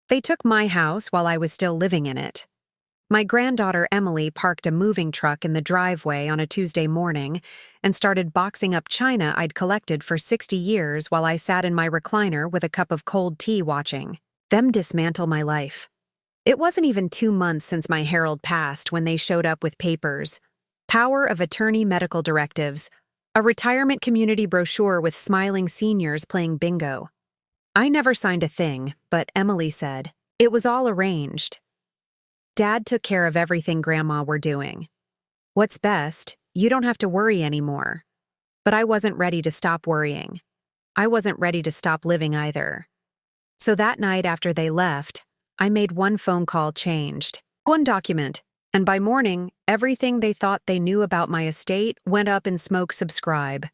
They took my house while I was still living in it. My granddaughter Emily parked a moving truck in the driveway on a Tuesday morning and started boxing up china I'd collected for 60 years while I sat in my recliner with a cup of cold tea watching them dismantle my life. It wasn't even 2 months since my Herald passed when they showed up with papers. Power of attorney medical directives, a retirement community brochure with smiling seniors playing bingo. I never signed a thing, but Emily said, it was all arranged. Dad took care of everything Grandma were doing. What's best, you don't have to worry anymore. But I wasn't ready to stop worrying. I wasn't ready to stop living either. So that night after they left, I made one phone call changed, one document, and by morning, everything they thought they knew about my estate went up in smoke. Subscribe.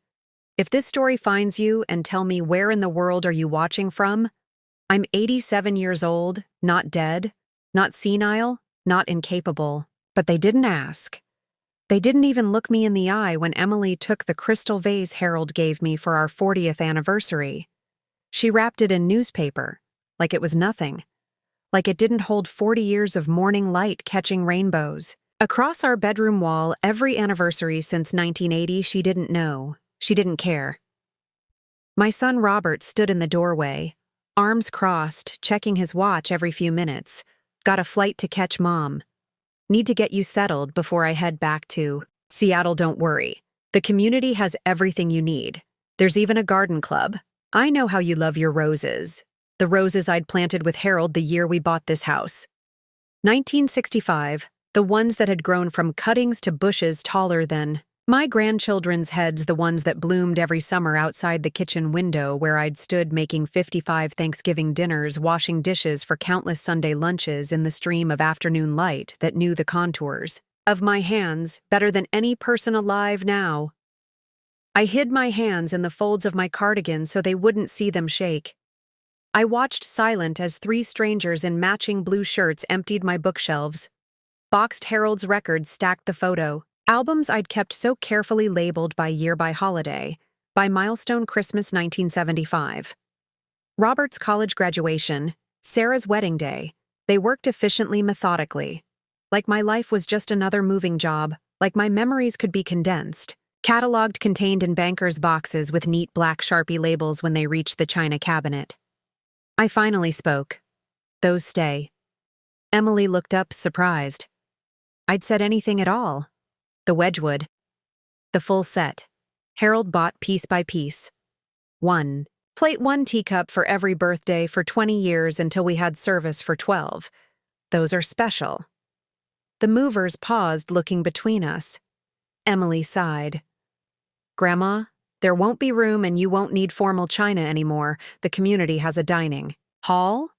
If this story finds you and tell me where in the world are you watching from, I'm 87 years old, not dead, not senile, not incapable, but they didn't ask. They didn't even look me in the eye when Emily took the crystal vase Harold gave me for our 40th anniversary. She wrapped it in newspaper, like it was nothing, like it didn't hold 40 years of morning light catching rainbows. Across our bedroom wall, every anniversary since 1980, she didn't know, she didn't care. My son Robert stood in the doorway, arms crossed, checking his watch every few minutes. Got a flight to catch, Mom. Need to get you settled before I head back to Seattle. Don't worry. The community has everything you need. There's even a garden club. I know how you love your roses. The roses I'd planted with Harold the year we bought this house. 1965, the ones that had grown from cuttings to bushes taller than my grandchildren's heads, the ones that bloomed every summer outside the kitchen window where I'd stood making 55 Thanksgiving dinners, washing dishes for countless Sunday lunches in the stream of afternoon light that knew the contours of my hands better than any person alive now. I hid my hands in the folds of my cardigan so they wouldn't see them shake. I watched silent as 3 strangers in matching blue shirts emptied my bookshelves. Boxed Harold's records stacked the photo. Albums I'd kept so carefully labeled by year, by holiday, by milestone Christmas 1975. Robert's college graduation, Sarah's wedding day. They worked efficiently, methodically. Like my life was just another moving job, like my memories could be condensed, cataloged, contained in bankers' boxes with neat black Sharpie labels when they reached the china cabinet. I finally spoke. Those stay. Emily looked up, surprised. I'd said anything at all. The Wedgwood. The full set. Harold bought piece by piece. 1 plate, 1 teacup for every birthday for 20 years until we had service for 12. Those are special. The movers paused, looking between us. Emily sighed. Grandma, there won't be room and you won't need formal china anymore. The community has a dining hall.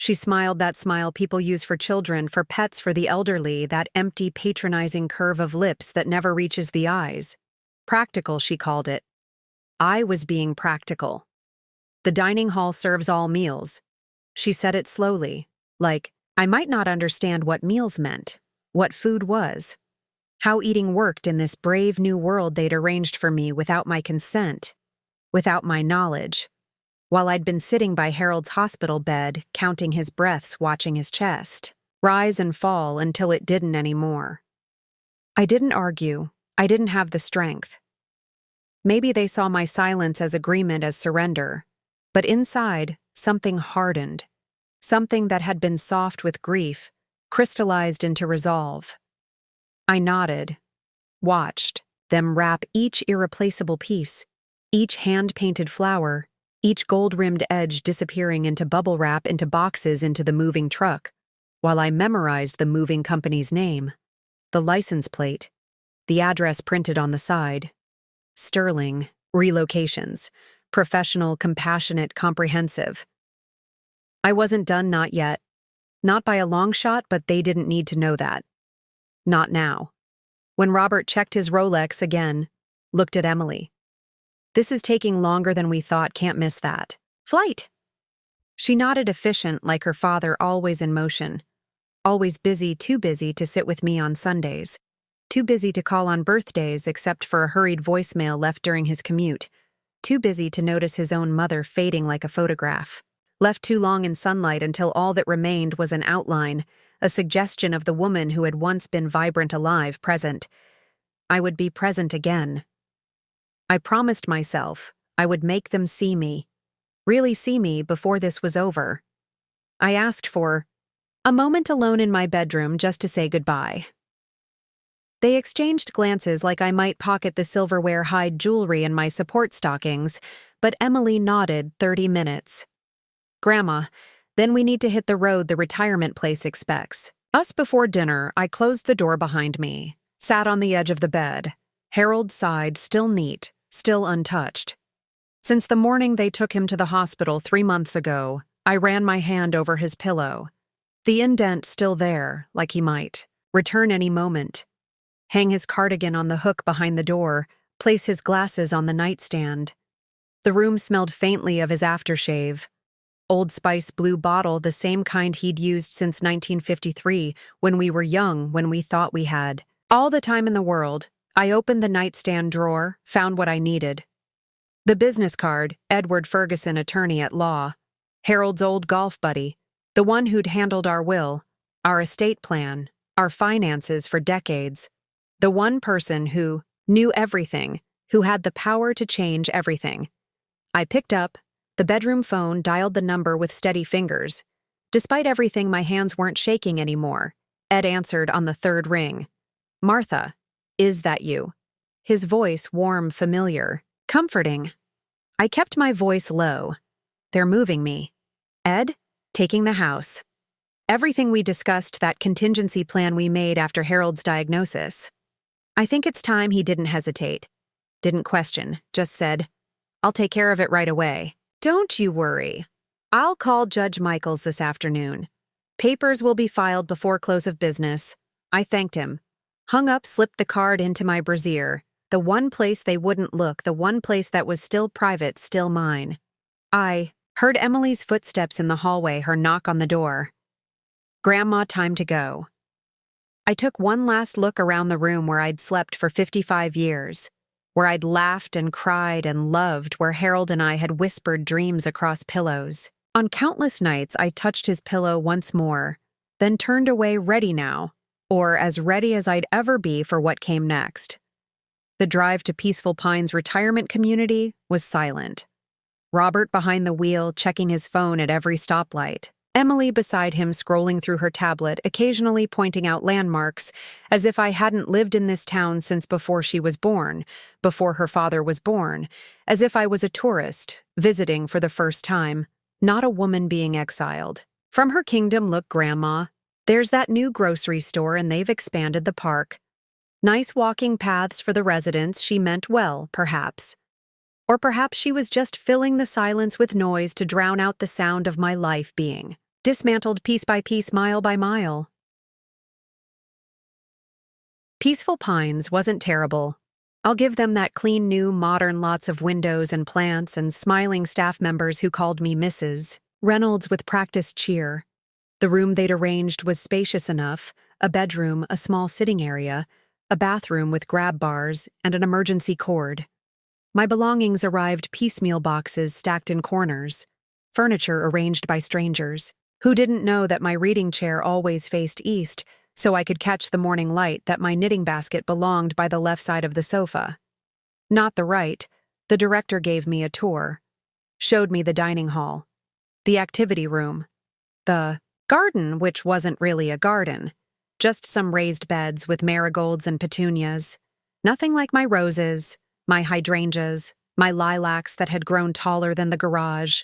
She smiled, that smile people use for children, for pets, for the elderly, that empty, patronizing curve of lips that never reaches the eyes. Practical, she called it. I was being practical. The dining hall serves all meals. She said it slowly, like I might not understand what meals meant, what food was, how eating worked in this brave new world they'd arranged for me without my consent, without my knowledge. While I'd been sitting by Harold's hospital bed, counting his breaths, watching his chest rise and fall until it didn't anymore. I didn't argue. I didn't have the strength. Maybe they saw my silence as agreement, as surrender, but inside, something hardened. Something that had been soft with grief, crystallized into resolve. I nodded, watched them wrap each irreplaceable piece, each hand-painted flower, each gold-rimmed edge disappearing into bubble wrap, into boxes, into the moving truck, while I memorized the moving company's name, the license plate, the address printed on the side. Sterling, Relocations, professional, compassionate, comprehensive. I wasn't done, not yet. Not by a long shot, but they didn't need to know that. Not now. When Robert checked his Rolex again, looked at Emily. This is taking longer than we thought, can't miss that. Flight! She nodded, efficient, like her father, always in motion. Always busy, too busy to sit with me on Sundays. Too busy to call on birthdays except for a hurried voicemail left during his commute. Too busy to notice his own mother fading like a photograph. left too long in sunlight until all that remained was an outline, a suggestion of the woman who had once been vibrant, alive, present. I would be present again. I promised myself I would make them see me, really see me before this was over. I asked for a moment alone in my bedroom just to say goodbye. They exchanged glances like I might pocket the silverware hide jewelry in my support stockings, but Emily nodded 30 minutes. Grandma, then we need to hit the road the retirement place expects. Us before dinner, I closed the door behind me, sat on the edge of the bed. Harold's side still neat, still untouched. Since the morning they took him to the hospital 3 months ago, I ran my hand over his pillow. The indent still there, like he might return any moment. Hang his cardigan on the hook behind the door, place his glasses on the nightstand. The room smelled faintly of his aftershave. Old Spice blue bottle, the same kind he'd used since 1953, when we were young, when we thought we had all the time in the world. I opened the nightstand drawer, found what I needed. The business card, Edward Ferguson, attorney at law. Harold's old golf buddy, the one who'd handled our will, our estate plan, our finances for decades. The one person who knew everything, who had the power to change everything. I picked up the bedroom phone, dialed the number with steady fingers. Despite everything, my hands weren't shaking anymore. Ed answered on the third ring. Martha, is that you? His voice warm, familiar, comforting. I kept my voice low. They're moving me. Ed, taking the house. Everything we discussed, that contingency plan we made after Harold's diagnosis. I think it's time. He didn't hesitate. Didn't question, just said, I'll take care of it right away. Don't you worry. I'll call Judge Michaels this afternoon. Papers will be filed before close of business. I thanked him. Hung up, slipped the card into my brassiere. The one place they wouldn't look, the one place that was still private, still mine. I heard Emily's footsteps in the hallway, her knock on the door. Grandma, time to go. I took one last look around the room where I'd slept for 55 years. Where I'd laughed and cried and loved, where Harold and I had whispered dreams across pillows. On countless nights, I touched his pillow once more, then turned away, ready now, or as ready as I'd ever be for what came next. The drive to Peaceful Pines retirement community was silent. Robert behind the wheel, checking his phone at every stoplight. Emily beside him, scrolling through her tablet, occasionally pointing out landmarks, as if I hadn't lived in this town since before she was born, before her father was born, as if I was a tourist, visiting for the first time, not a woman being exiled. From her kingdom, look, Grandma. There's that new grocery store and they've expanded the park. Nice walking paths for the residents. She meant well, perhaps. Or perhaps she was just filling the silence with noise to drown out the sound of my life being dismantled piece by piece, mile by mile. Peaceful Pines wasn't terrible. I'll give them that clean, new, modern, lots of windows and plants and smiling staff members who called me Mrs. Reynolds with practiced cheer. The room they'd arranged was spacious enough, a bedroom, a small sitting area, a bathroom with grab bars, and an emergency cord. My belongings arrived piecemeal, boxes stacked in corners, furniture arranged by strangers, who didn't know that my reading chair always faced east so I could catch the morning light, that my knitting basket belonged by the left side of the sofa. Not the right. The director gave me a tour, showed me the dining hall, the activity room, the garden, which wasn't really a garden, just some raised beds with marigolds and petunias. Nothing like my roses, my hydrangeas, my lilacs that had grown taller than the garage.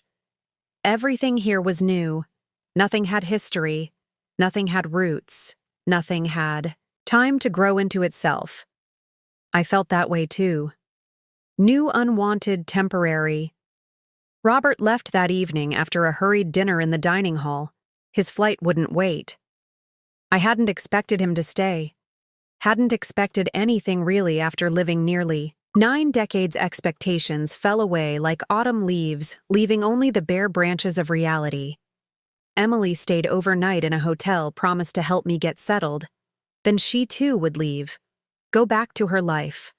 Everything here was new. Nothing had history. Nothing had roots. Nothing had time to grow into itself. I felt that way too. New, unwanted, temporary. Robert left that evening after a hurried dinner in the dining hall. His flight wouldn't wait. I hadn't expected him to stay. Hadn't expected anything really after living nearly 9 decades. Expectations fell away like autumn leaves, leaving only the bare branches of reality. Emily stayed overnight in a hotel, promised to help me get settled. Then she too would leave, go back to her life.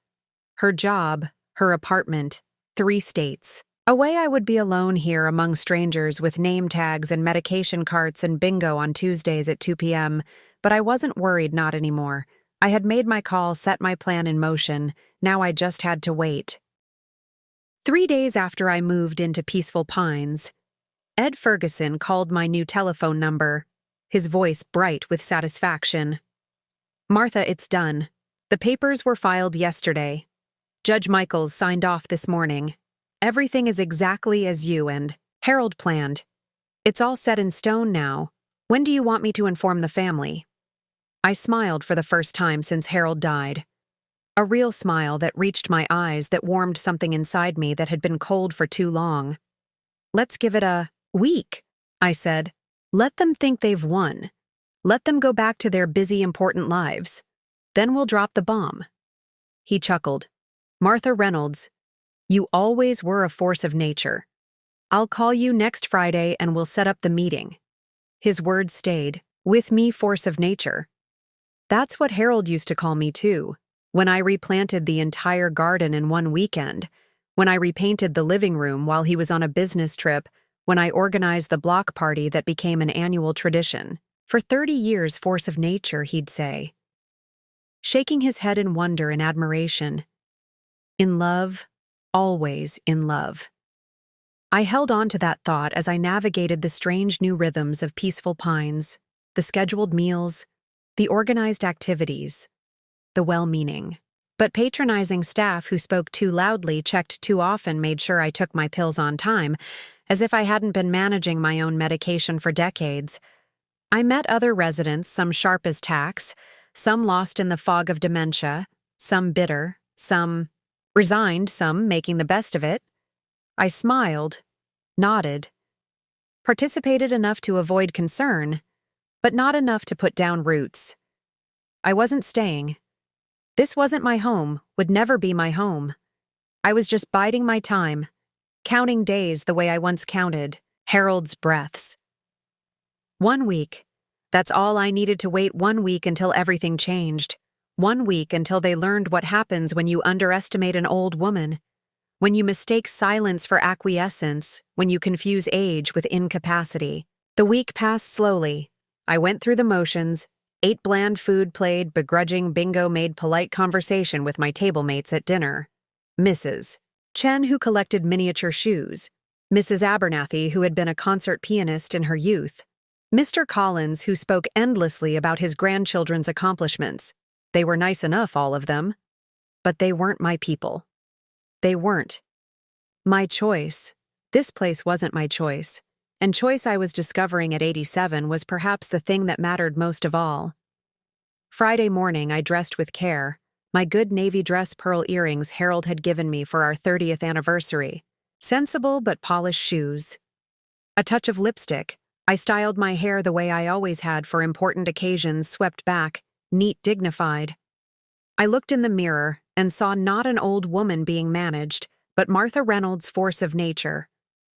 Her job, her apartment, 3 states. Away I would be alone here among strangers with name tags and medication carts and bingo on Tuesdays at 2 p.m., but I wasn't worried not anymore. I had made my call, set my plan in motion. Now I just had to wait. 3 days after I moved into Peaceful Pines, Ed Ferguson called my new telephone number, his voice bright with satisfaction. "Martha, it's done. The papers were filed yesterday. Judge Michaels signed off this morning. Everything is exactly as you and Harold planned. It's all set in stone now. When do you want me to inform the family?" I smiled for the first time since Harold died. A real smile that reached my eyes, that warmed something inside me that had been cold for too long. "Let's give it a week," I said. "Let them think they've won. Let them go back to their busy, important lives. Then we'll drop the bomb." He chuckled. "Martha Reynolds, you always were a force of nature. I'll call you next Friday and we'll set up the meeting." His words stayed. "With me, force of nature." That's what Harold used to call me too, when I replanted the entire garden in one weekend, when I repainted the living room while he was on a business trip, when I organized the block party that became an annual tradition. "For 30 years, force of nature," he'd say, shaking his head in wonder and admiration. In love, always in love. I held on to that thought as I navigated the strange new rhythms of Peaceful Pines, the scheduled meals, the organized activities, the well-meaning, but patronizing staff who spoke too loudly, checked too often, made sure I took my pills on time, as if I hadn't been managing my own medication for decades. I met other residents, some sharp as tacks, some lost in the fog of dementia, some bitter, some resigned, some making the best of it. I smiled, nodded, participated enough to avoid concern, but not enough to put down roots. I wasn't staying. This wasn't my home, would never be my home. I was just biding my time, counting days the way I once counted Harold's breaths. 1 week. That's all I needed to wait. 1 week until everything changed. 1 week until they learned what happens when you underestimate an old woman, when you mistake silence for acquiescence, when you confuse age with incapacity. The week passed slowly. I went through the motions, ate bland food, played begrudging bingo, made polite conversation with my table mates at dinner. Mrs. Chen, who collected miniature shoes. Mrs. Abernathy, who had been a concert pianist in her youth. Mr. Collins, who spoke endlessly about his grandchildren's accomplishments. They were nice enough, all of them. But they weren't my people. They weren't my choice. This place wasn't my choice. And choice I was discovering at 87 was perhaps the thing that mattered most of all. Friday morning, I dressed with care, my good navy dress pearl earrings Harold had given me for our 30th anniversary, sensible but polished shoes. A touch of lipstick. I styled my hair the way I always had for important occasions, swept back, neat, dignified. I looked in the mirror and saw not an old woman being managed, but Martha Reynolds, force of nature,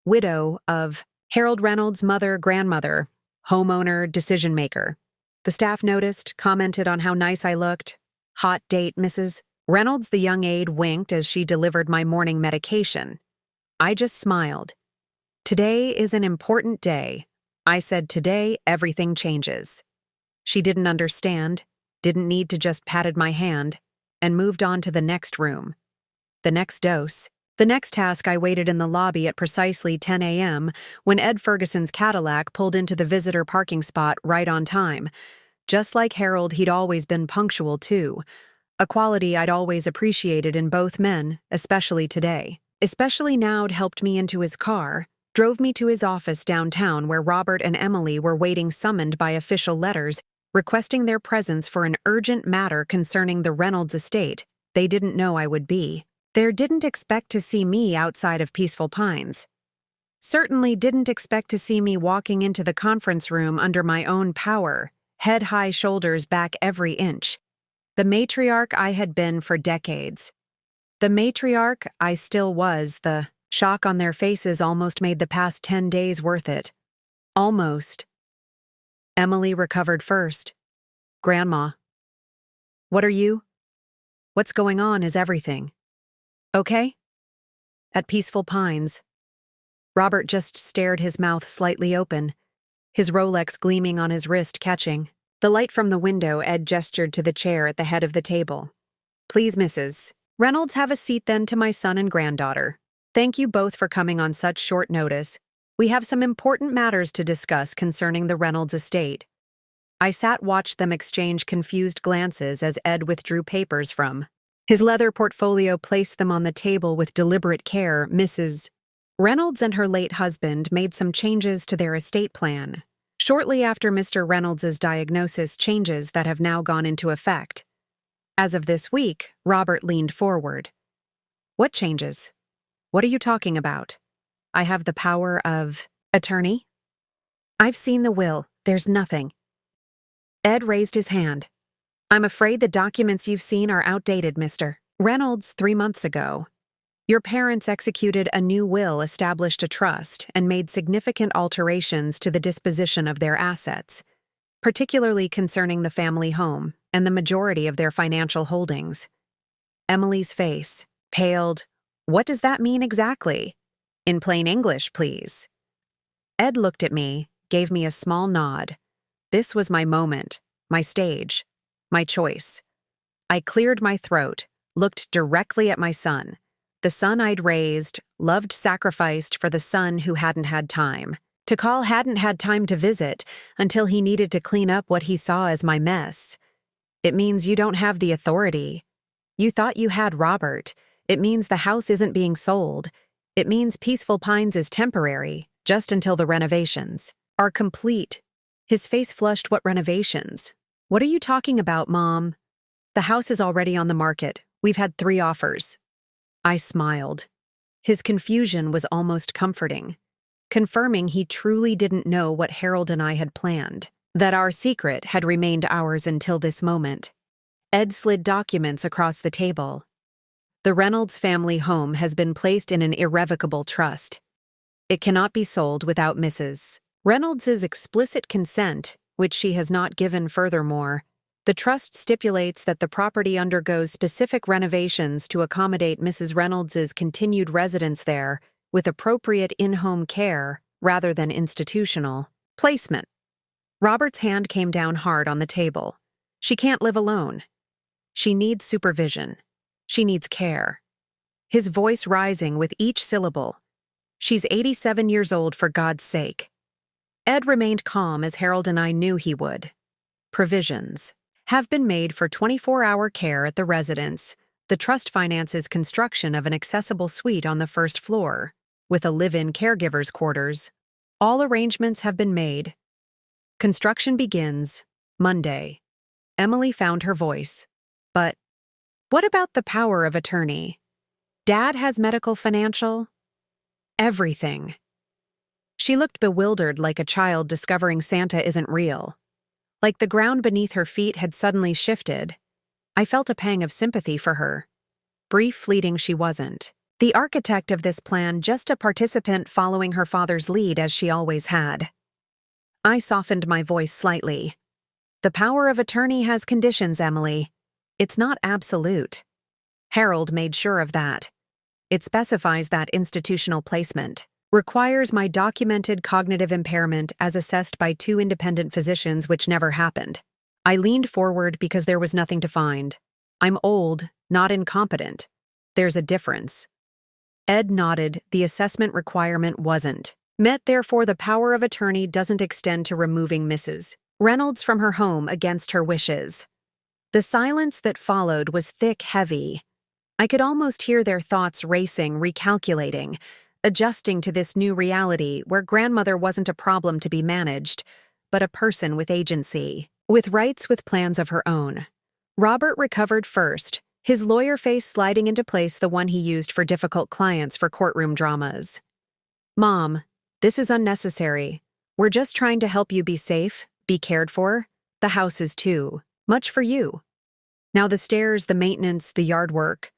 widow of Harold Reynolds' mother, grandmother, homeowner, decision-maker. The staff noticed, commented on how nice I looked. Hot date, Mrs. Reynolds. The young aide winked as she delivered my morning medication. I just smiled. Today is an important day. I said, today everything changes. She didn't understand, didn't need to, just patted my hand, and moved on to the next room. The next dose. The next task. I waited in the lobby at precisely 10 a.m. when Ed Ferguson's Cadillac pulled into the visitor parking spot right on time. Just like Harold, he'd always been punctual too, a quality I'd always appreciated in both men, especially today. Especially now. It helped me into his car, drove me to his office downtown where Robert and Emily were waiting, summoned by official letters, requesting their presence for an urgent matter concerning the Reynolds estate. They didn't know I would be. They didn't expect to see me outside of Peaceful Pines. Certainly didn't expect to see me walking into the conference room under my own power, head high, shoulders back every inch. The matriarch I had been for decades. The matriarch I still was. The shock on their faces almost made the past 10 days worth it. Almost. Emily recovered first. Grandma. What are you? What's going on? Is everything okay? At Peaceful Pines, Robert just stared, his mouth slightly open, his Rolex gleaming on his wrist, catching the light from the window. Ed gestured to the chair at the head of the table. "Please, Mrs. Reynolds, have a seat then to my son and granddaughter. Thank you both for coming on such short notice. We have some important matters to discuss concerning the Reynolds estate." I watched them exchange confused glances as Ed withdrew papers from his leather portfolio, placed them on the table with deliberate care. "Mrs. Reynolds and her late husband made some changes to their estate plan shortly after Mr. Reynolds's diagnosis, changes that have now gone into effect as of this week." Robert leaned forward. "What changes? What are you talking about?" "I have the power of attorney." "I've seen the will. There's nothing." Ed raised his hand. "I'm afraid the documents you've seen are outdated, Mr. Reynolds. 3 months ago, your parents executed a new will, established a trust, and made significant alterations to the disposition of their assets, particularly concerning the family home and the majority of their financial holdings." Emily's face paled. "What does that mean exactly? In plain English, please." Ed looked at me, gave me a small nod. This was my moment, my stage, my choice. I cleared my throat, looked directly at my son, the son I'd raised, loved, sacrificed for the son who hadn't had time to visit until he needed to clean up what he saw as my mess. "It means you don't have the authority. You thought you had, Robert. It means the house isn't being sold. It means Peaceful Pines is temporary, just until the renovations are complete." His face flushed. "What renovations? What are you talking about, Mom?" "The house is already on the market. We've had 3 offers." I smiled. His confusion was almost comforting, confirming he truly didn't know what Harold and I had planned, that our secret had remained ours until this moment. Ed slid documents across the table. "The Reynolds family home has been placed in an irrevocable trust. It cannot be sold without Mrs. Reynolds's explicit consent, which she has not given. Furthermore, the trust stipulates that the property undergoes specific renovations to accommodate Mrs. Reynolds's continued residence there, with appropriate in-home care rather than institutional placement." Robert's hand came down hard on the table. "She can't live alone. She needs supervision. She needs care." His voice rising with each syllable. "She's 87 years old, for God's sake." Ed remained calm, as Harold and I knew he would. "Provisions have been made for 24-hour care at the residence. The trust finances construction of an accessible suite on the first floor, with a live-in caregiver's quarters. All arrangements have been made. Construction begins Monday." Emily found her voice. "But what about the power of attorney? Dad has medical, financial, everything." She looked bewildered, like a child discovering Santa isn't real. Like the ground beneath her feet had suddenly shifted. I felt a pang of sympathy for her. Brief, fleeting, she wasn't the architect of this plan, just a participant following her father's lead as she always had. I softened my voice slightly. "The power of attorney has conditions, Emily. It's not absolute. Harold made sure of that. It specifies that institutional placement requires my documented cognitive impairment as assessed by 2 independent physicians, which never happened." I leaned forward because there was nothing to find. "I'm old, not incompetent. There's a difference." Ed nodded. "The assessment requirement wasn't met, therefore the power of attorney doesn't extend to removing Mrs. Reynolds from her home against her wishes." The silence that followed was thick, heavy. I could almost hear their thoughts racing, recalculating, adjusting to this new reality where grandmother wasn't a problem to be managed, but a person with agency, with rights, with plans of her own. Robert recovered first, his lawyer face sliding into place, the one he used for difficult clients for courtroom dramas. "Mom, this is unnecessary. We're just trying to help you be safe, be cared for. The house is too much for you. Now the stairs, the maintenance, the yard work."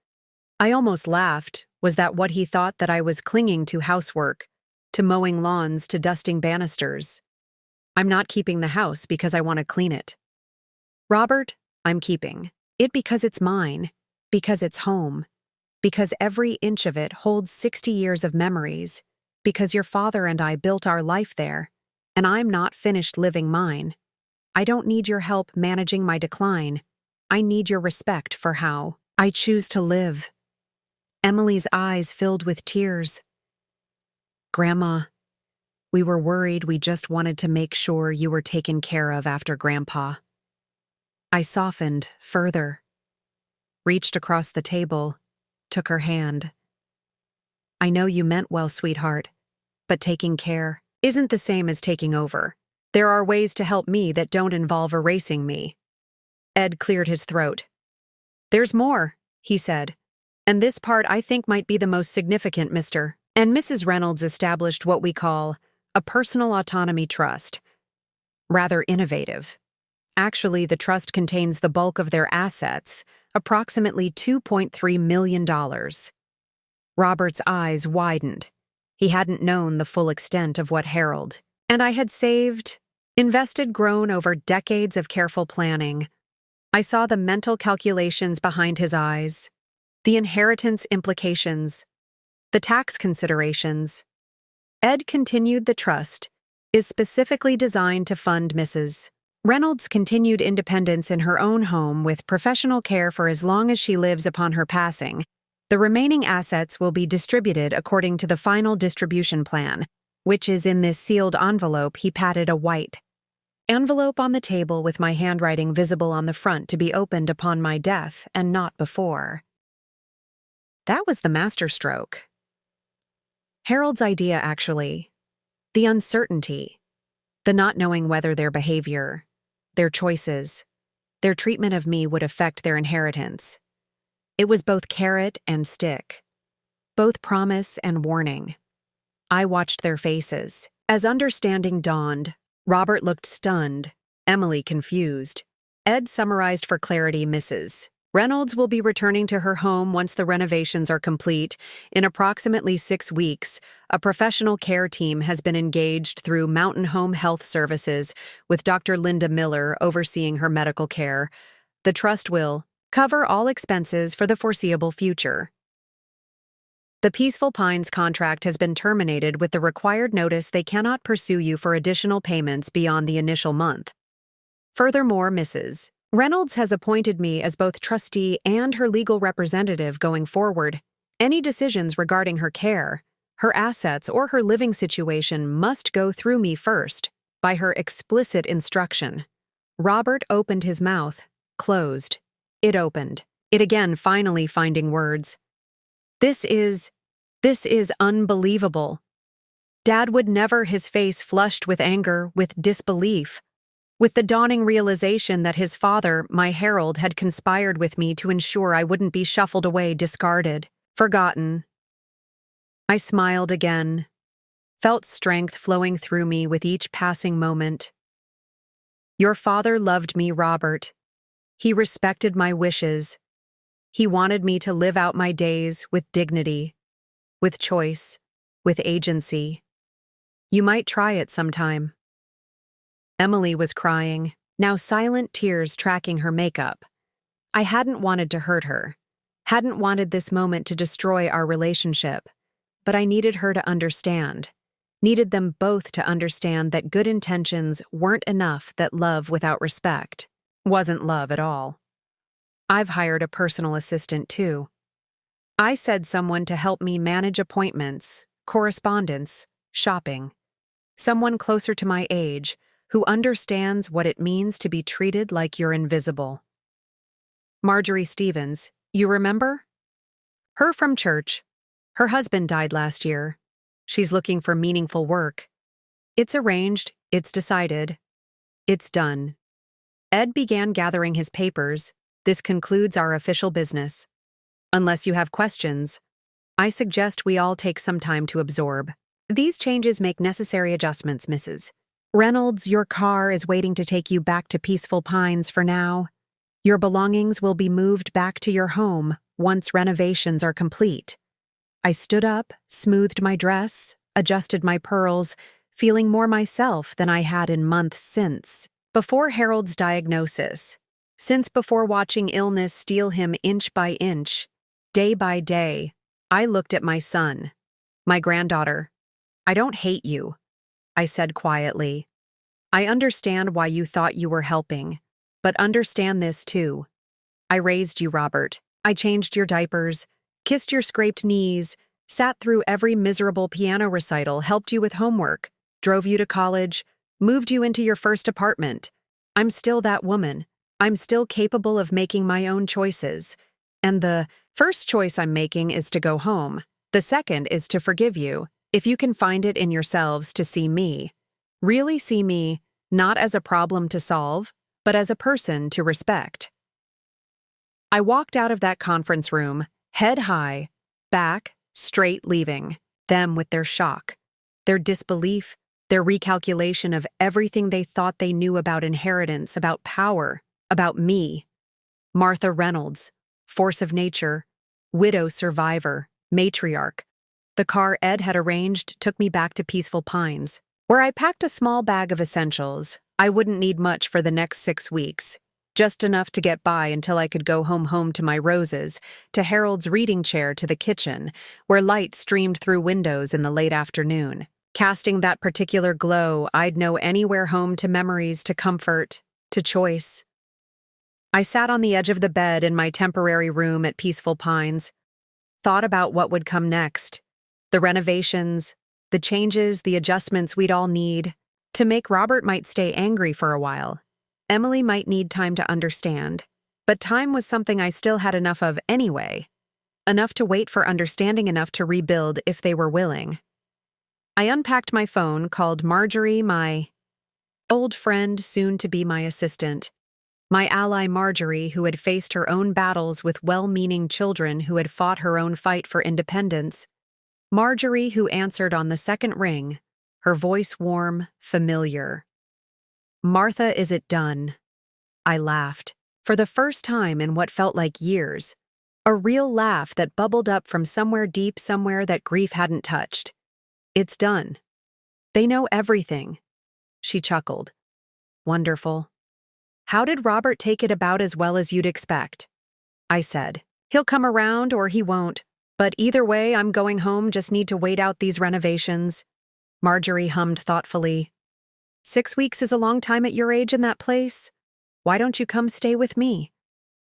I almost laughed. Was that what he thought, that I was clinging to housework, to mowing lawns, to dusting banisters? "I'm not keeping the house because I want to clean it. Robert, I'm keeping it because it's mine, because it's home, because every inch of it holds 60 years of memories, Because your father and I built our life there, and I'm not finished living mine. I don't need your help managing my decline. I need your respect for how I choose to live." Emily's eyes filled with tears. "Grandma, we were worried. We just wanted to make sure you were taken care of after Grandpa." I softened further, reached across the table, took her hand. "I know you meant well, sweetheart, but taking care isn't the same as taking over. There are ways to help me that don't involve erasing me." Ed cleared his throat. "There's more," he said. "And this part I think might be the most significant, Mr. and Mrs. Reynolds established what we call a personal autonomy trust. Rather innovative. Actually, the trust contains the bulk of their assets, approximately $2.3 million. Robert's eyes widened. He hadn't known the full extent of what Harold and I had saved, invested, grown over decades of careful planning. I saw the mental calculations behind his eyes, the inheritance implications, the tax considerations. Ed continued. The trust is specifically designed to fund Mrs. Reynolds' continued independence in her own home with professional care for as long as she lives upon her passing. The remaining assets will be distributed according to the final distribution plan, which is in this sealed envelope. He patted a white envelope on the table with my handwriting visible on the front to be opened upon my death and not before. That was the masterstroke. Harold's idea, actually. The uncertainty, the not knowing whether their behavior, their choices, their treatment of me would affect their inheritance. It was both carrot and stick, both promise and warning. I watched their faces. As understanding dawned, Robert looked stunned, Emily confused. Ed summarized for clarity. Mrs. Reynolds will be returning to her home once the renovations are complete. In approximately 6 weeks, a professional care team has been engaged through Mountain Home Health Services, with Dr. Linda Miller overseeing her medical care. The trust will cover all expenses for the foreseeable future. The Peaceful Pines contract has been terminated with the required notice they cannot pursue you for additional payments beyond the initial month. Furthermore, Mrs. Reynolds has appointed me as both trustee and her legal representative going forward. Any decisions regarding her care, her assets, or her living situation must go through me first, by her explicit instruction. Robert opened his mouth, closed. It opened. It again, finally finding words. This is unbelievable. Dad would never. His face flushed with anger, with disbelief, with the dawning realization that his father, my Harold, had conspired with me to ensure I wouldn't be shuffled away, discarded, forgotten. I smiled again, felt strength flowing through me with each passing moment. Your father loved me, Robert. He respected my wishes. He wanted me to live out my days with dignity, with choice, with agency. You might try it sometime. Emily was crying, now silent tears tracking her makeup. I hadn't wanted to hurt her, hadn't wanted this moment to destroy our relationship, but I needed her to understand, needed them both to understand that good intentions weren't enough, that love without respect wasn't love at all. I've hired a personal assistant too. I said someone to help me manage appointments, correspondence, shopping. Someone closer to my age, who understands what it means to be treated like you're invisible. Marjorie Stevens, you remember? Her from church. Her husband died last year. She's looking for meaningful work. It's arranged, it's decided. It's done. Ed began gathering his papers. This concludes our official business. Unless you have questions, I suggest we all take some time to absorb. These changes make necessary adjustments, Mrs. Reynolds. Your car is waiting to take you back to Peaceful Pines for now. Your belongings will be moved back to your home once renovations are complete. I stood up, smoothed my dress, adjusted my pearls, feeling more myself than I had in months since. Before Harold's diagnosis, since before watching illness steal him inch by inch, day by day, I looked at my son, my granddaughter, I don't hate you, I said quietly. I understand why you thought you were helping, but understand this too. I raised you, Robert. I changed your diapers, kissed your scraped knees, sat through every miserable piano recital, helped you with homework, drove you to college, moved you into your first apartment. I'm still that woman. I'm still capable of making my own choices. And the first choice I'm making is to go home. The second is to forgive you, if you can find it in yourselves to see me. Really see me, not as a problem to solve, but as a person to respect. I walked out of that conference room, head high, back, straight leaving, them with their shock, their disbelief, their recalculation of everything they thought they knew about inheritance, about power, about me. Martha Reynolds, force of nature, widow survivor, matriarch. The car Ed had arranged took me back to Peaceful Pines, where I packed a small bag of essentials. I wouldn't need much for the next 6 weeks. Just enough to get by until I could go home to my roses, to Harold's reading chair, to the kitchen, where light streamed through windows in the late afternoon, casting that particular glow I'd know anywhere, home to memories, to comfort, to choice. I sat on the edge of the bed in my temporary room at Peaceful Pines, thought about what would come next, the renovations, the changes, the adjustments we'd all need. To make Robert might stay angry for a while. Emily might need time to understand, but time was something I still had enough of anyway. Enough to wait for understanding, enough to rebuild if they were willing. I unpacked my phone, called Marjorie, my old friend, soon to be my assistant. My ally Marjorie, who had faced her own battles with well-meaning children, who had fought her own fight for independence. Marjorie, who answered on the second ring, her voice warm, familiar. Martha, is it done? I laughed, for the first time in what felt like years. A real laugh that bubbled up from somewhere deep, somewhere that grief hadn't touched. It's done. They know everything. She chuckled. Wonderful. How did Robert take it? About as well as you'd expect, I said. He'll come around or he won't, but either way, I'm going home, just need to wait out these renovations. Marjorie hummed thoughtfully. 6 weeks is a long time at your age in that place. Why don't you come stay with me?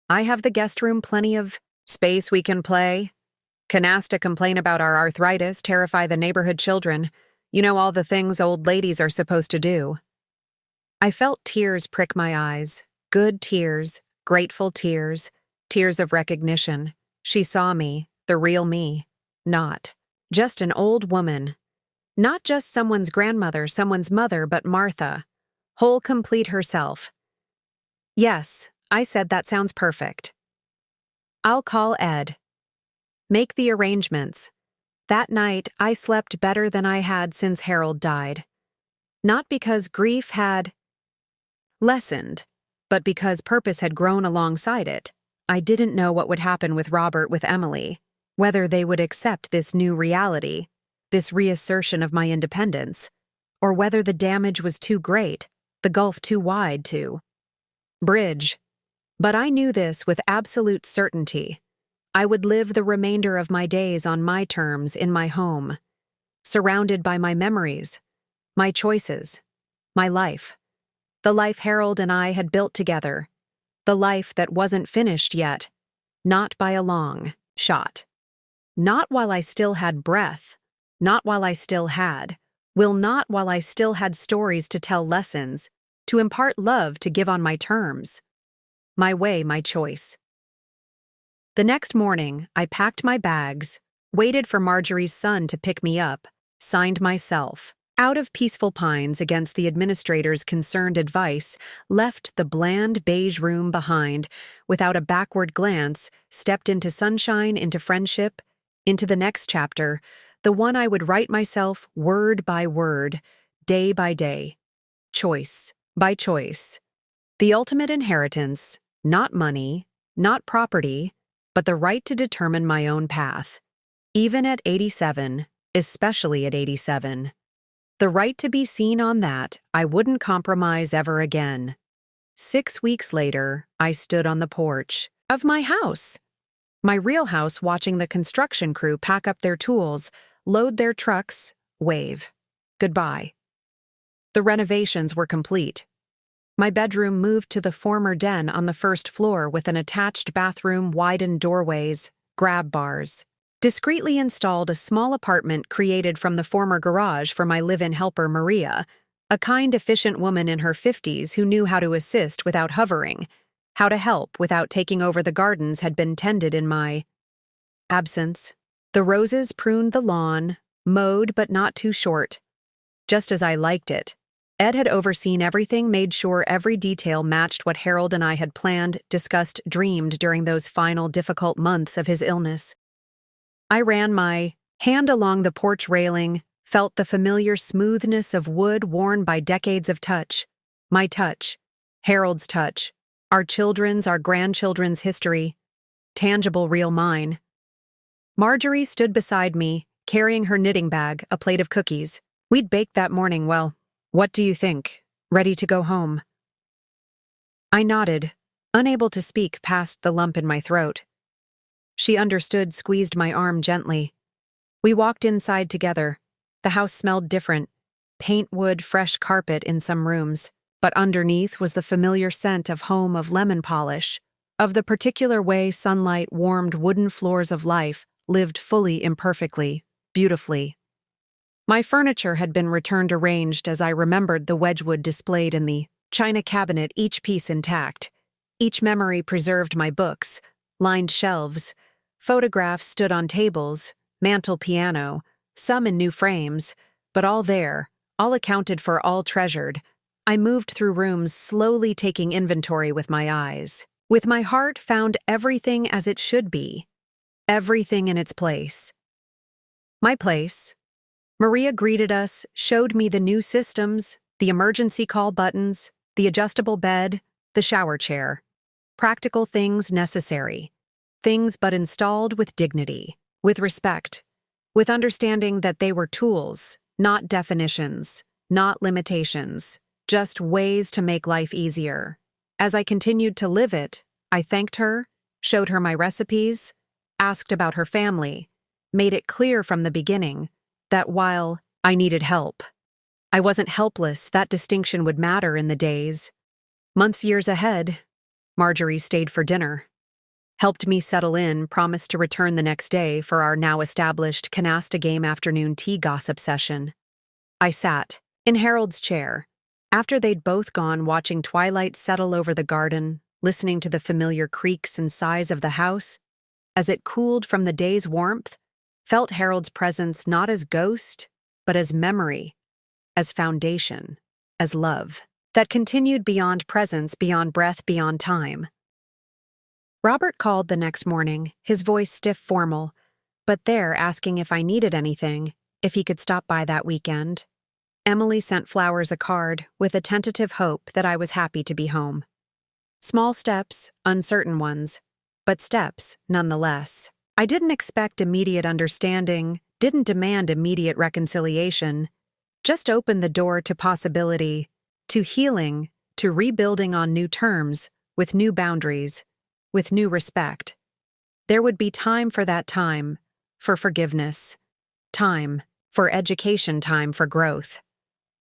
I have the guest room, plenty of space we can play. Canasta, complain about our arthritis, terrify the neighborhood children. You know, all the things old ladies are supposed to do. I felt tears prick my eyes. Good tears, grateful tears, tears of recognition. She saw me, the real me. Not just an old woman. Not just someone's grandmother, someone's mother, but Martha. Whole, complete herself. Yes, I said, that sounds perfect. I'll call Ed. Make the arrangements. That night, I slept better than I had since Harold died. Not because grief had lessened, but because purpose had grown alongside it. I didn't know what would happen with Robert, with Emily, whether they would accept this new reality, this reassertion of my independence, or whether the damage was too great, the gulf too wide to bridge. But I knew this with absolute certainty. I would live the remainder of my days on my terms in my home, surrounded by my memories, my choices, my life. The life Harold and I had built together. The life that wasn't finished yet. Not by a long shot. Not while I still had breath. Not while I still had. Not while I still had stories to tell, lessons, to impart love, to give on my terms. My way, my choice. The next morning, I packed my bags, waited for Marjorie's son to pick me up, signed myself, out of Peaceful Pines against the administrator's concerned advice, left the bland beige room behind, without a backward glance, stepped into sunshine, into friendship, into the next chapter, the one I would write myself word by word, day by day. Choice by choice. The ultimate inheritance, not money, not property, but the right to determine my own path. Even at 87, especially at 87. The right to be seen on that, I wouldn't compromise ever again. 6 weeks later, I stood on the porch of my house. My real house, watching the construction crew pack up their tools, load their trucks, wave. Goodbye. The renovations were complete. My bedroom moved to the former den on the first floor with an attached bathroom, widened doorways, grab bars. Discreetly installed a small apartment created from the former garage for my live-in helper Maria, a kind, efficient woman in her 50s who knew how to assist without hovering, how to help without taking over the gardens had been tended in my absence. The roses pruned the lawn, mowed but not too short. Just as I liked it. Ed had overseen everything, made sure every detail matched what Harold and I had planned, discussed, dreamed during those final difficult months of his illness. I ran my hand along the porch railing, felt the familiar smoothness of wood worn by decades of touch. My touch, Harold's touch, our children's, our grandchildren's history, tangible, real mine. Marjorie stood beside me, carrying her knitting bag, a plate of cookies. We'd baked that morning. Well, what do you think? Ready to go home? I nodded, unable to speak past the lump in my throat. She understood, squeezed my arm gently. We walked inside together. The house smelled different. Paint wood, fresh carpet in some rooms. But underneath was the familiar scent of home, of lemon polish, of the particular way sunlight warmed wooden floors of life, lived fully, imperfectly, beautifully. My furniture had been returned arranged as I remembered, the Wedgwood displayed in the china cabinet, each piece intact. Each memory preserved, my books, lined shelves, photographs stood on tables, mantel piano, some in new frames, but all there, all accounted for, all treasured. I moved through rooms, slowly taking inventory with my eyes. With my heart, found everything as it should be, everything in its place. My place. Maria greeted us, showed me the new systems, the emergency call buttons, the adjustable bed, the shower chair. Practical things, necessary. Things but installed with dignity, with respect, with understanding that they were tools, not definitions, not limitations, just ways to make life easier. As I continued to live it, I thanked her, showed her my recipes, asked about her family, made it clear from the beginning that while I needed help, I wasn't helpless. That distinction would matter in the days, months, years ahead. Marjorie stayed for dinner, helped me settle in, promised to return the next day for our now-established canasta game afternoon tea gossip session. I sat in Harold's chair, after they'd both gone, watching twilight settle over the garden, listening to the familiar creaks and sighs of the house. As it cooled from the day's warmth, felt Harold's presence not as ghost, but as memory, as foundation, as love, that continued beyond presence, beyond breath, beyond time. Robert called the next morning, his voice stiff, formal, but there, asking if I needed anything, if he could stop by that weekend. Emily sent Flowers a card with a tentative hope that I was happy to be home. Small steps, uncertain ones, but steps nonetheless. I didn't expect immediate understanding, didn't demand immediate reconciliation, just opened the door to possibility, to healing, to rebuilding on new terms, with new boundaries, with new respect. There would be time for that, time for forgiveness, time for education, time for growth.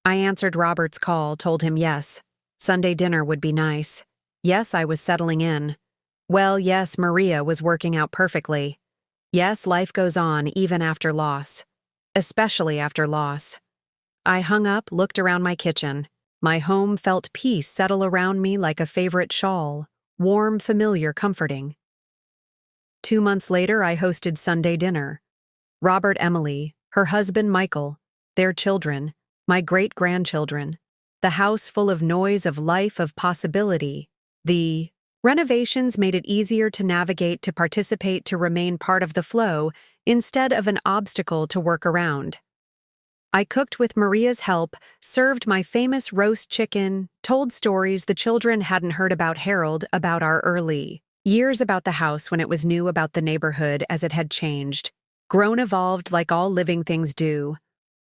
I answered Robert's call, told him yes, Sunday dinner would be nice. Yes, I was settling in. Well, yes, Maria was working out perfectly. Yes, life goes on even after loss, especially after loss. I hung up, looked around my kitchen. My home felt peace settle around me like a favorite shawl, warm, familiar, comforting. 2 months later, I hosted Sunday dinner. Robert, Emily, her husband Michael, their children, my great-grandchildren, the house full of noise, of life, of possibility. The renovations made it easier to navigate, to participate, to remain part of the flow, instead of an obstacle to work around. I cooked with Maria's help, served my famous roast chicken, told stories the children hadn't heard about Harold, about our early years, about the house when it was new, about the neighborhood as it had changed, grown, evolved like all living things do,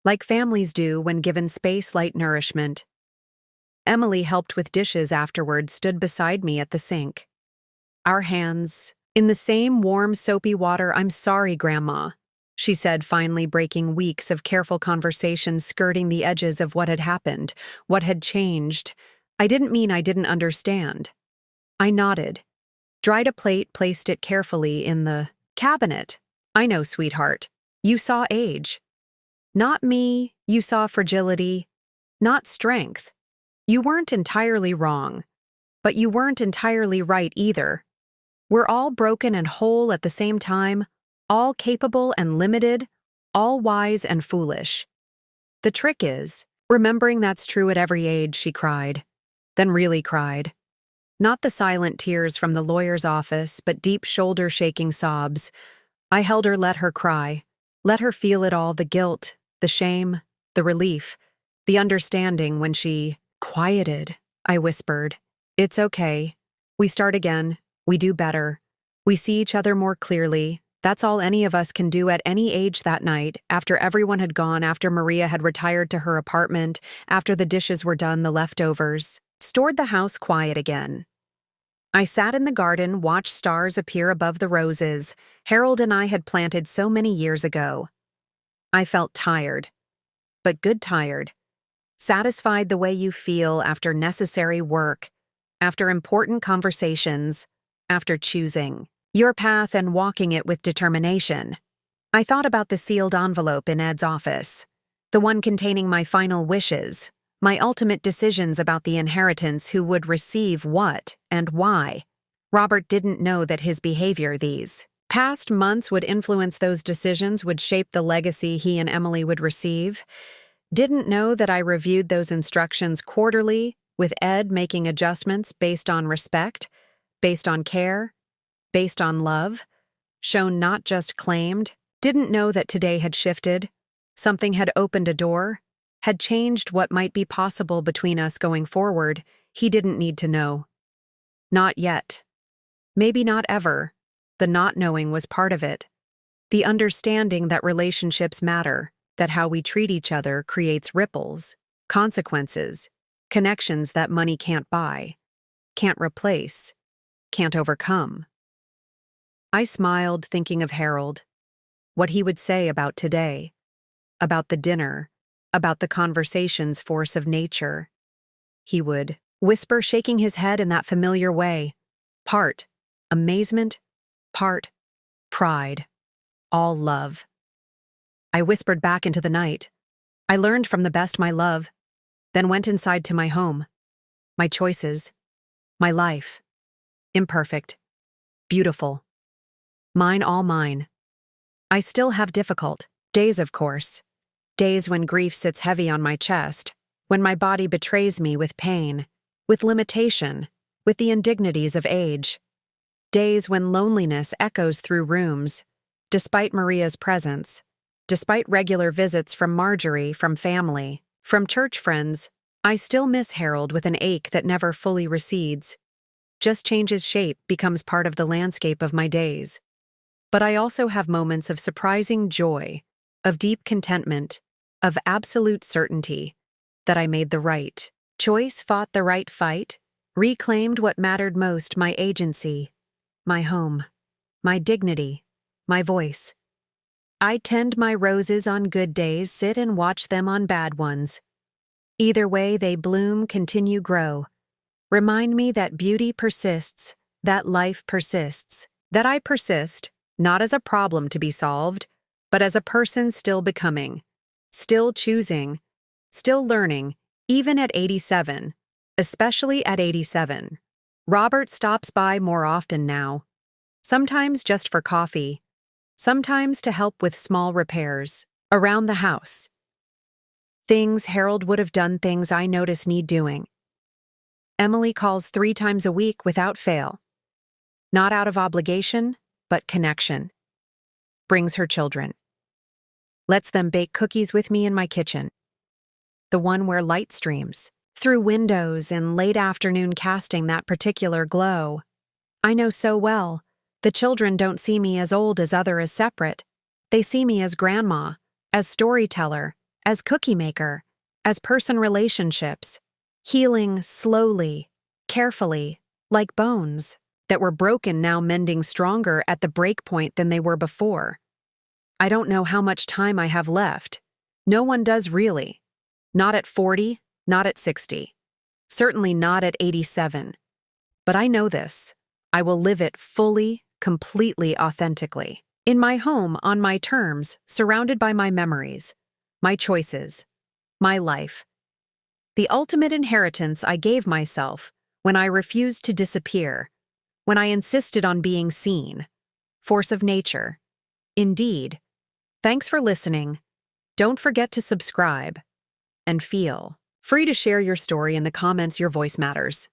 like families do when given space, light, nourishment. Emily helped with dishes afterward, stood beside me at the sink. Our hands in the same warm, soapy water. I'm sorry, Grandma. she said, finally breaking weeks of careful conversations skirting the edges of what had happened, what had changed. I didn't mean I didn't understand. I nodded, dried a plate, placed it carefully in the cabinet. I know, sweetheart. You saw age. Not me, you saw fragility, not strength. You weren't entirely wrong, but you weren't entirely right either. We're all broken and whole at the same time, all capable and limited, all wise and foolish. The trick is remembering that's true at every age, she cried, then really cried. Not the silent tears from the lawyer's office, but deep shoulder-shaking sobs. I held her, let her cry, let her feel it all, the guilt, the shame, the relief, the understanding. When she quieted, I whispered, "It's okay. We start again. We do better. We see each other more clearly. That's all any of us can do at any age." That night, after everyone had gone, after Maria had retired to her apartment, after the dishes were done, the leftovers stored the house quiet again. I sat in the garden, watched stars appear above the roses Harold and I had planted so many years ago. I felt tired, but good tired. Satisfied the way you feel after necessary work, after important conversations, after choosing your path and walking it with determination. I thought about the sealed envelope in Ed's office, the one containing my final wishes, my ultimate decisions about the inheritance, who would receive what and why. Robert didn't know that his behavior these past months would influence those decisions, would shape the legacy he and Emily would receive. Didn't know that I reviewed those instructions quarterly, with Ed making adjustments based on respect, based on care, based on love, shown not just claimed. Didn't know that today had shifted. Something had opened a door, had changed what might be possible between us going forward. He didn't need to know. Not yet. Maybe not ever. The not knowing was part of it. The understanding that relationships matter, that how we treat each other creates ripples, consequences, connections that money can't buy, can't replace, can't overcome. I smiled, thinking of Harold, what he would say about today, about the dinner, about the conversation's force of nature. He would whisper, shaking his head in that familiar way, part amazement, part pride, all love. I whispered back into the night. I learned from the best, my love, then went inside to my home, my choices, my life, imperfect, beautiful, mine, all mine. I still have difficult days, of course, days when grief sits heavy on my chest, when my body betrays me with pain, with limitation, with the indignities of age, days when loneliness echoes through rooms, despite Maria's presence, despite regular visits from Marjorie, from family, from church friends. I still miss Harold with an ache that never fully recedes, just changes shape, becomes part of the landscape of my days. But I also have moments of surprising joy, of deep contentment, of absolute certainty that I made the right choice, fought the right fight, reclaimed what mattered most, my agency, my home, my dignity, my voice. I tend my roses on good days, sit and watch them on bad ones. Either way, they bloom, continue, grow. Remind me that beauty persists, that life persists, that I persist, not as a problem to be solved, but as a person still becoming, still choosing, still learning, even at 87, especially at 87. Robert stops by more often now, sometimes just for coffee, sometimes to help with small repairs around the house. Things Harold would have done, things I notice need doing. Emily calls 3 times a week without fail. Not out of obligation, but connection. Brings her children. Lets them bake cookies with me in my kitchen. The one where light streams through windows in late afternoon, casting that particular glow. I know so well. The children don't see me as old, as other, as separate. They see me as grandma, as storyteller, as cookie maker, as person relationships, healing slowly, carefully, like bones that were broken, now mending stronger at the break point than they were before. I don't know how much time I have left. No one does really. Not at 40, not at 60. Certainly not at 87. But I know this. I will live it fully, completely, authentically. In my home, on my terms, surrounded by my memories, my choices, my life. The ultimate inheritance I gave myself when I refused to disappear, when I insisted on being seen. Force of nature. Indeed. Thanks for listening. Don't forget to subscribe and feel free to share your story in the comments. Your voice matters.